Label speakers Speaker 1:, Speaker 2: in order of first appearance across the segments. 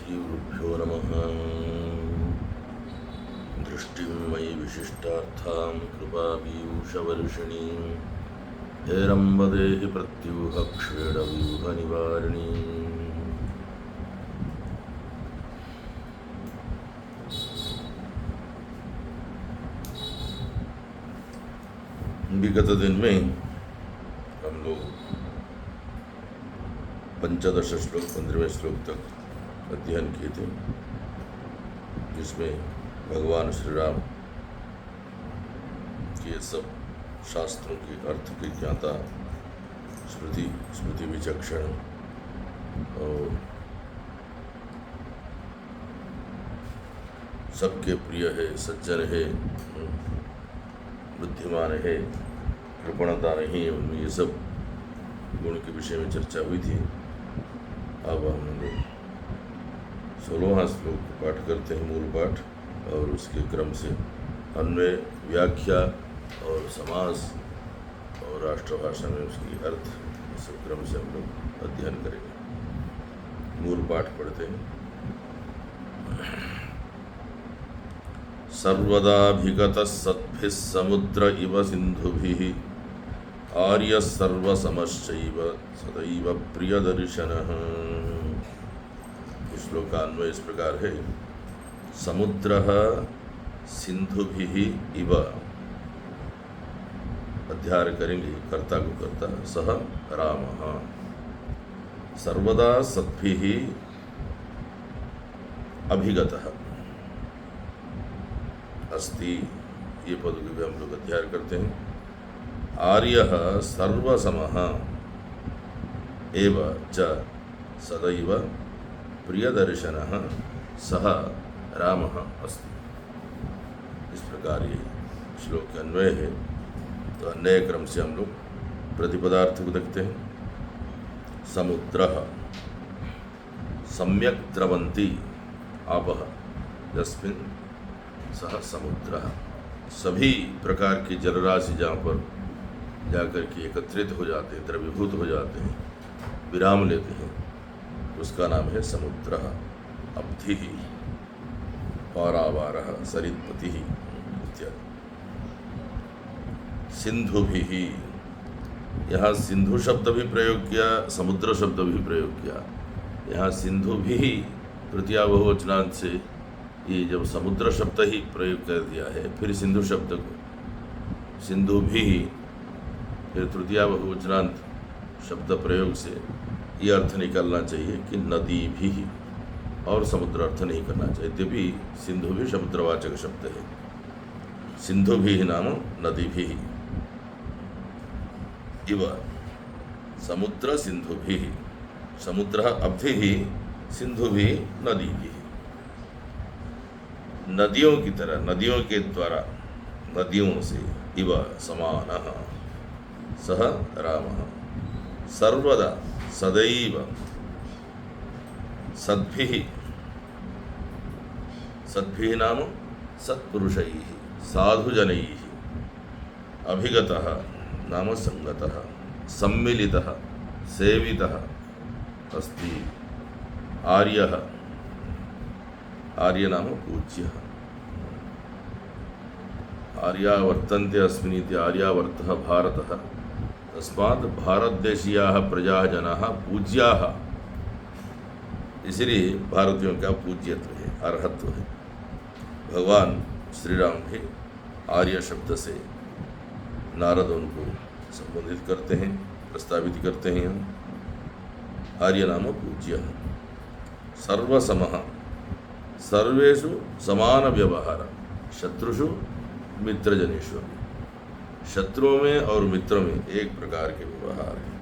Speaker 1: श्रीगुरुभ्यो नमः। दृष्टिं मयि विशिष्टार्थां कृपापीयूषवर्षिणीं हेरम्बदेहि प्रत्यूहक्षेणव्यूहनिवारिणीम्। विगत दिन में हम लोग 15 श्लोक 15वें श्लोक तक अध्ययन किए थे, जिसमें भगवान श्री राम के सब शास्त्रों के अर्थ की ज्ञाता, स्मृति विचक्षण और सबके प्रिय है, सज्जन है, बुद्धिमान है, कृपणता नहीं है, उनमें ये सब गुण के विषय में चर्चा हुई थी। अब हम लोग 16वां श्लोक पाठ करते हैं, मूल पाठ, और उसके क्रम से अन्वय, व्याख्या और समास और राष्ट्रभाषा में उसकी अर्थ, इस क्रम से हम लोग अध्ययन करेंगे। मूल पाठ पढ़ते हैं। सर्वदाभिगतः सद्भिः समुद्र इव सिन्धुभिः आर्यः सर्वसमश्चैव सदैव प्रियदर्शनः। श्लोक का अन्वय इस प्रकार है। समुद्रः सिन्धुभिः इव, अध्याय करेंगे कर्ता को कर्ता, सह रामः सर्वदा सद्भिः अभिगतः अस्ति, ये पद भी हम लोग अध्ययन करते हैं। आर्यः सर्वसमः एव च सदैव प्रियदर्शनः सह रामः अस्ति। इस प्रकार ये श्लोक के अन्वय है। तो अन्वय क्रम से हम लोग प्रतिपदार्थ को देखते हैं। समुद्रः सम्यक् द्रवन्ति आपः यस्मिन् सह समुद्रः। सभी प्रकार की जलराशि जहाँ पर जाकर के एकत्रित हो जाते हैं, द्रवीभूत हो जाते हैं, विराम लेते हैं, उसका नाम है समुद्रः। अब्धिः पारावारः सरित्पतिः इत्यादि। सिन्धुभिः, यहाँ सिंधु शब्द भी प्रयोग किया, समुद्र शब्द भी प्रयोग किया। यहाँ सिन्धुभिः तृतीया बहुवचनांत से ये जब समुद्र शब्द ही प्रयोग कर दिया है, फिर सिंधु शब्द को सिन्धुभिः, फिर तृतीया बहुवचनांत शब्द प्रयोग से ये अर्थ निकलना चाहिए कि नदी भी, और समुद्र अर्थ नहीं करना चाहिए। यद्यपि सिंधु भी समुद्रवाचक शब्द है। सिंधु भी नाम नदी भी इव समुद्र सिंधु भी, समुद्र अब्धि भी, सिंधु भी नदी भी। नदियों की तरह, नदियों के द्वारा, नदियों से इव समानः सह रामः सर्वदा सदैव सद्भिः, सद्भिः नाम सत्पुरुषैः साधुजनैः, अभिगतः नाम संगतः, सम्मिलितः सेवितः अस्ति। आर्यः, आर्य नाम पूज्यः। आर्या वर्तन्ते अस्मिन् आर्यावर्तः भारतः, तस्मात् भारतदेशीयाः प्रजाः जनाः पूज्याः। इसलिए भारतीयों का पूज्यत्व है, अर्हत्व है। भगवान श्री राम भी आर्य शब्द से नारद उनको संबोधित करते हैं, प्रस्तावित करते हैं। आर्य नाम पूज्यः। सर्वसमः, सर्वेषु समान व्यवहार, शत्रुषु मित्रजनेषु, शत्रुओं में और मित्रों में एक प्रकार के व्यवहार है।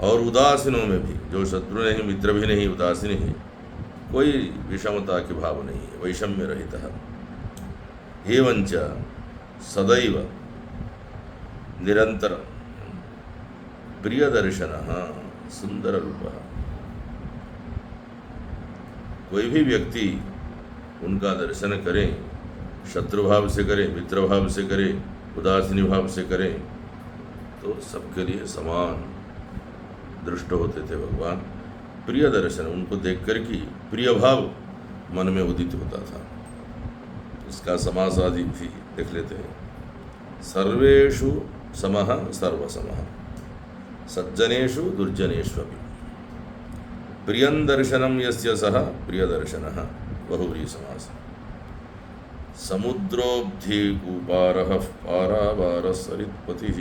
Speaker 1: और उदासीनों में भी, जो शत्रु नहीं मित्र भी नहीं, उदासीन है, कोई विषमता के भाव नहीं है, वैषम्य रहित है। एवंच सदैव निरंतर प्रियदर्शनः सुंदर रूपः। कोई भी व्यक्ति उनका दर्शन करें, शत्रुभाव से करें, मित्रभाव से करें, उदासीन भाव से करें, तो सबके लिए समान दृष्ट होते थे भगवान। प्रिय दर्शन, उनको देख कर के प्रिय भाव मन में उदित होता था। इसका समास आदि भी देख लेते हैं। सर्वेषु समः सर्वसमः, सज्जनेषु दुर्जनेष्वपि, प्रियं दर्शनं यस्य सः प्रियदर्शनः, बहुव्रीहि समास। समुद्रोब्धिकूपारः पारावारः सरित्पतिः,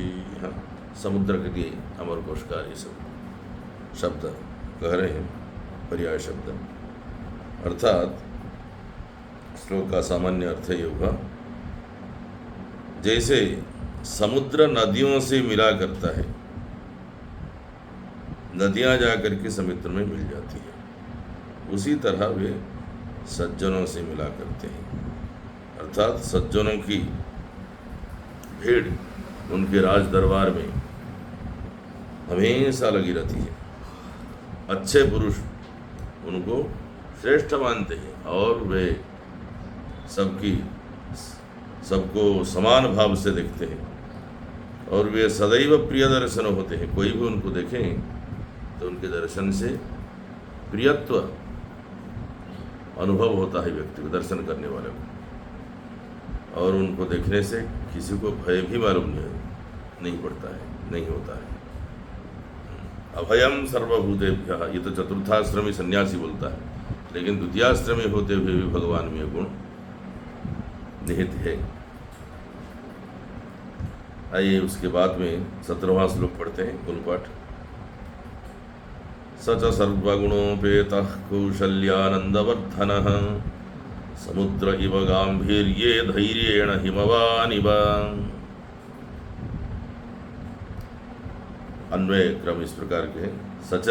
Speaker 1: समुद्र के लिए अमरकोशकार ये सब शब्द कह रहे हैं, पर्याय शब्द। अर्थात श्लोक का सामान्य अर्थ ये हुआ, जैसे समुद्र नदियों से मिला करता है, नदियां जाकर के समुद्र में मिल जाती है, उसी तरह वे सज्जनों से मिला करते हैं। अर्थात सज्जनों की भीड़ उनके राज दरबार में हमेशा लगी रहती है। अच्छे पुरुष उनको श्रेष्ठ मानते हैं और वे सबको समान भाव से देखते हैं, और वे सदैव प्रिय दर्शन होते हैं। कोई भी उनको देखें तो उनके दर्शन से प्रियत्व अनुभव होता है व्यक्ति को, दर्शन करने वाले को, और उनको देखने से किसी को भय भी मालूम नहीं पड़ता है, नहीं होता है। अभयम सर्वभूतेभ्यः, ये तो चतुर्थाश्रमी सन्यासी बोलता है, लेकिन द्वितीयाश्रमी होते हुए भी भगवान में गुण निहित है। आइए उसके बाद में 17वां श्लोक पढ़ते हैं, गुणपाठ। स च सर्वगुणोपेतः कौशल्यानन्दवर्धनः, समुद्र इव गाम्भीर्ये धैर्येण हिमवानिव। अन्वय क्रम इस प्रकार के हैं। सच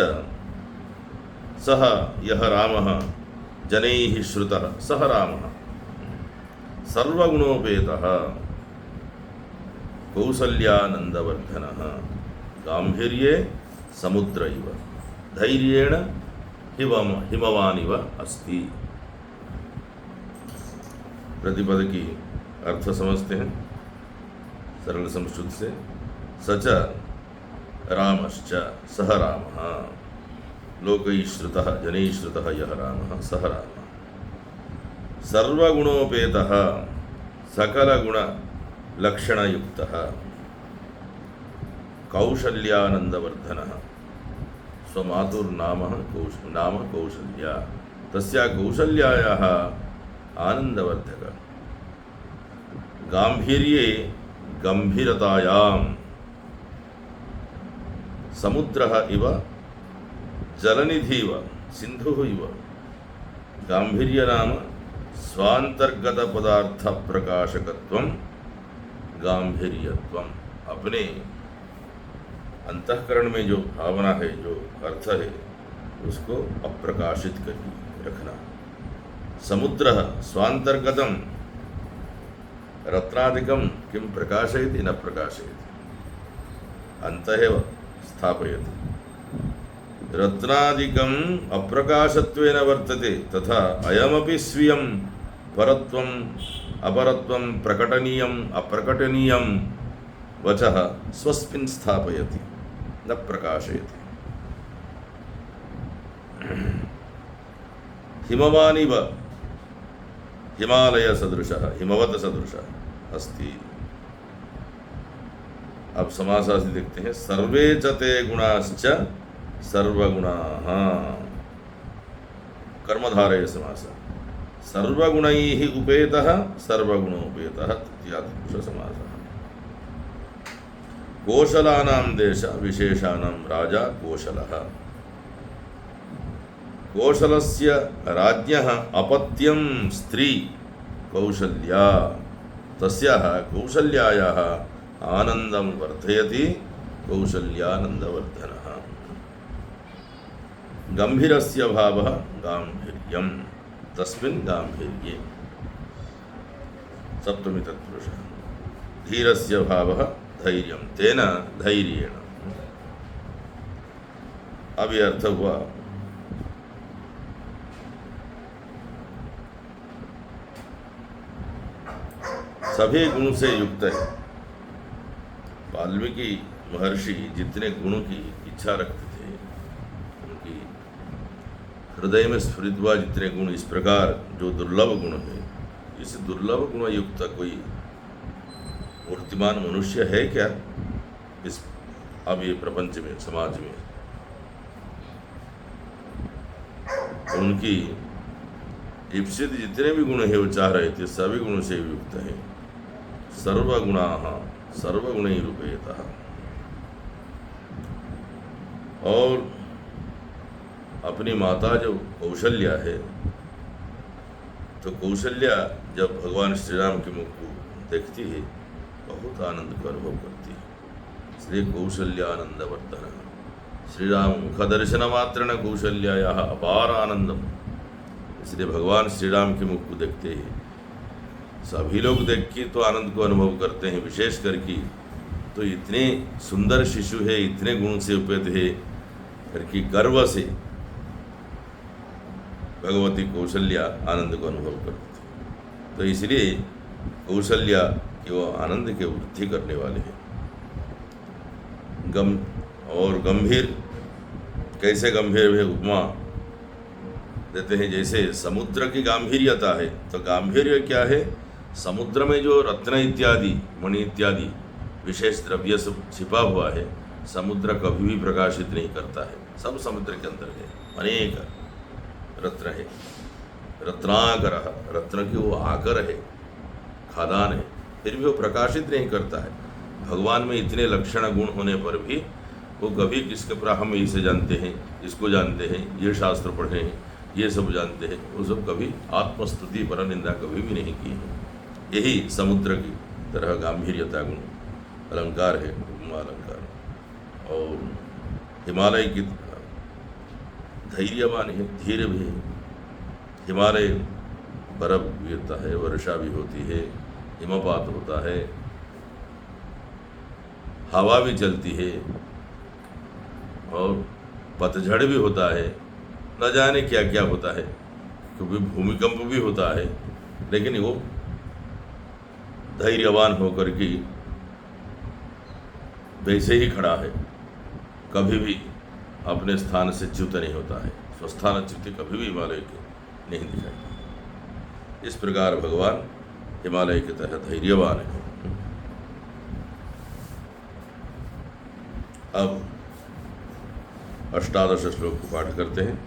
Speaker 1: सह यह रामः जनैः श्रुतः, सह रामः सर्वगुणोपेतः कौसल्यानन्दवर्धनः, गाम्भीर्ये समुद्र इव धैर्येण हिमवानिव अस्ति। प्रतिपद की अर्थ समझते हैं सरल संस्कृत से। सच रामश्च सह रामः, लोकैः श्रुतः जनैः श्रुतः यः रामः सह रामः, सर्वगुणोपेतः सकलगुणलक्षणयुक्तः, कौशल्यानन्दवर्धनः, स्वमातुर्नाम नाम कौशल्या, तस्या कौशल्यायाः आनंदवर्धक, गांभीर्ये गंभीरतायां, समुद्रः इव जलनिधिव सिंधुः इव, गांभीर्य नाम स्वांतर्गत पदार्थ प्रकाशकत्वं गांभीर्यत्वं, अपने अंतःकरण में जो भावना है, जो अर्थ है, उसको अप्रकाशित करके रखना। समुद्र स्वांतर्गतम रत्नादिकं किं प्रकाशयति न प्रकाशयति, अन्तः स्थापयति। रत्नादिकम् अप्रकाशत्वेन वर्तते, तथा अयमपि स्वीयं परत्वम् अपरत्वं प्रकटनीयम् अप्रकटनीयं वचः स्वस्मिन् स्थापयति न प्रकाशयति। हिमवानिव हिमालय सदृशः, हिमवत सदृशः अस्ति। अब समासादि देखते हैं। सर्वे च ते गुणाश्च सर्वगुणाः, कर्मधारय समास। सर्वगुणैः उपेतः सर्वगुणोपेतः तृतीयापुरुष समासः। कोशलानां देश विशेषाणां राजा कोशलः। कोशलस्य राज्ञः अपत्यं स्त्री कौशल्या, तस्याः कौशल्यायाः आनंदं वर्धयति कौशल्यानंदवर्धनः। गंभीरस्य भावः गांभीर्यं, तस्मिन् गांभीर्ये। सप्तमी तत्पुरुषः। धीरस्य भावः धैर्यं, तेन धैर्येण। अब ये अर्थ हुआ सभी गुण से युक्त है। वाल्मीकि महर्षि जितने गुणों की इच्छा रखते थे, उनकी हृदय में स्फुरित हुआ जितने गुण, इस प्रकार जो दुर्लभ गुण है, इस दुर्लभ गुण युक्त कोई मूर्तिमान मनुष्य है क्या इस अब ये प्रपंच में, समाज में? उनकी ईप्सित जितने भी गुण है वो चाह रहे थे, सभी गुणों से युक्त है। सर्वगुणा सर्वगुण रूपेतः। और अपनी माता जो कौशल्या है, तो कौशल्या जब भगवान श्री राम के मुख को देखती है बहुत आनंद का अनुभव करती है। इसलिए कौशल्यानंदवर्धन, श्री राम मुख दर्शन मात्र न कौशल्या अपार आनंदम। इसलिए भगवान श्री राम के मुख को देखते ही सभी लोग देख के तो आनंद को अनुभव करते हैं, विशेष करके तो इतने सुंदर शिशु है, इतने गुण से उपयुक्त है करके गर्व से भगवती कौशल्या आनंद को अनुभव करते थे। तो इसलिए कौशल्या कि वो आनंद के वृद्धि करने वाले हैं। गंभीर, कैसे गंभीर है? उपमा देते हैं जैसे समुद्र की गांभीर्यता है। तो गांभीर्य क्या है? समुद्र में जो रत्न इत्यादि, मणि इत्यादि विशेष द्रव्य सब छिपा हुआ है, समुद्र कभी भी प्रकाशित नहीं करता है। सब समुद्र के अंदर है, अनेक रत्न है। रत्नाकर, रत्न की वो आकर है, खादान है, फिर भी वो प्रकाशित नहीं करता है। भगवान में इतने लक्षण गुण होने पर भी वो कभी किसके पर हम इसे जानते हैं, इसको जानते हैं, ये शास्त्र पढ़े हैं, ये सब जानते हैं, वो सब कभी आत्मस्तुति पर निंदा कभी भी नहीं की है। यही समुद्र की तरह गांभीर्यता गुण अलंकार है, उपमा अलंकार। और हिमालय की धैर्यवान है, धीर भी है। हिमालय बर्फ गिरता है, वर्षा भी होती है, हिमपात होता है, हवा भी चलती है और पतझड़ भी होता है, न जाने क्या क्या होता है, कभी भूमिकंप भी होता है, लेकिन वो धैर्यवान होकर के वैसे ही खड़ा है, कभी भी अपने स्थान से च्युत नहीं होता है। स्वस्थान च्युति कभी भी हिमालय के नहीं दिखाई। इस प्रकार भगवान हिमालय के तहत धैर्यवान है। अब 18 श्लोक को पाठ करते हैं।